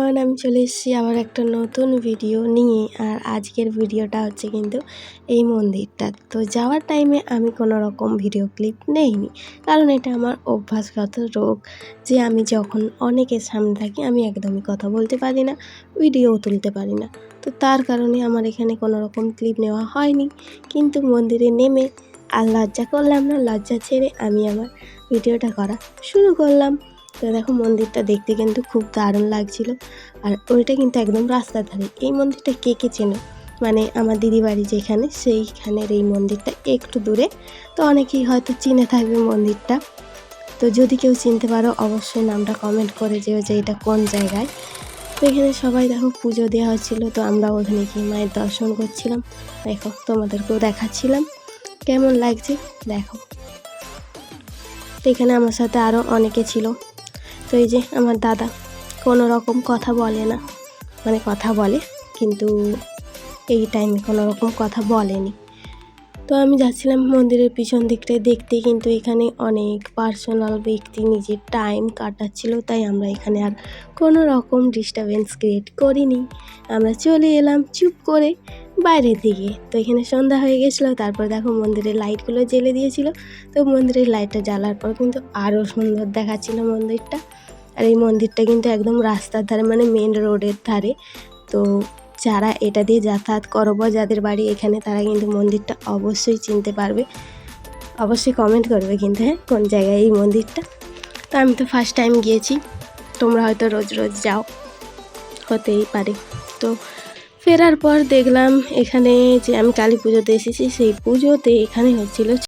Everyone, আমি চলে এসেছি আবার একটা নতুন ভিডিও নিয়ে। আর আজকের ভিডিওটা হচ্ছে কিন্তু এই মন্দিরটা। তো যাওয়ার টাইমে আমি কোনো রকম ভিডিও ক্লিপ নেইনি, কারণ এটা আমার অভ্যাসগত রোগ যে আমি যখন অনেকের সামনে থাকি আমি একদমই কথা বলতে পারি না, ভিডিও তুলতে পারি না। তো তার কারণে আমার এখানে কোনো রকম ক্লিপ নেওয়া হয়নি। কিন্তু মন্দিরে নেমে আর লজ্জা করলাম না, লজ্জা ছেড়ে আমি আমার ভিডিওটা করা শুরু করলাম। তো দেখো, মন্দিরটা দেখতে কিন্তু খুব দারুণ লাগছিল। আর ওইটা কিন্তু একদম রাস্তার ধারে। এই মন্দিরটা কে কে চেনো? মানে আমার দিদি বাড়ি যেখানে, সেইখানের এই মন্দিরটা একটু দূরে। তো অনেকেই হয়তো চিনে থাকবে মন্দিরটা। তো যদি কেউ চিনতে পারো অবশ্যই নামটা কমেন্ট করে যেও যে এটা কোন জায়গায়। তো এখানে সবাই দেখো পুজো দেওয়া হচ্ছিলো, তো আমরা ওখানে গিয়ে মায়ের দর্শন করছিলাম। দেখো, তোমাদেরকেও দেখাচ্ছিলাম কেমন লাগছে দেখো। তো এখানে আমার সাথে আরও অনেকে ছিল। তো এই যে আমার দাদা কোনো রকম কথা বলে না, মানে কথা বলে কিন্তু এই টাইমে কোনো রকম কথা বলেনি। তো আমি যাচ্ছিলাম মন্দিরের পিছন দিকটায় দেখতে, কিন্তু এখানে অনেক পার্সোনাল ব্যক্তি নিজের টাইম কাটাচ্ছিল, তাই আমরা এখানে আর কোনো রকম ডিস্টারবেন্স ক্রিয়েট করিনি। আমরা চলে এলাম চুপ করে বাইরের দিকে। তো এখানে সন্ধ্যা হয়ে গেছিলো। তারপর দেখো মন্দিরের লাইটগুলো জ্বেলে দিয়েছিল। তো মন্দিরের লাইটটা জ্বালার পর কিন্তু আরও সুন্দর দেখাচ্ছিল মন্দিরটা। আর এই মন্দিরটা কিন্তু একদম রাস্তার ধারে, মানে মেন রোডের ধারে। তো যারা এটা দিয়ে যাতায়াত করো বা যাদের বাড়ি এখানে, তারা কিন্তু মন্দিরটা অবশ্যই চিনতে পারবে। অবশ্যই কমেন্ট করবে কিন্তু, হ্যাঁ, কোন জায়গায় এই মন্দিরটা। তো আমি তো ফার্স্ট টাইম গিয়েছি, তোমরা হয়তো রোজ রোজ যাও, হতেই পারে। তো ফেরার পর দেখলাম এখানে যে আমি কালী পুজোতে এসেছি, সেই পুজোতে এখানে হচ্ছিল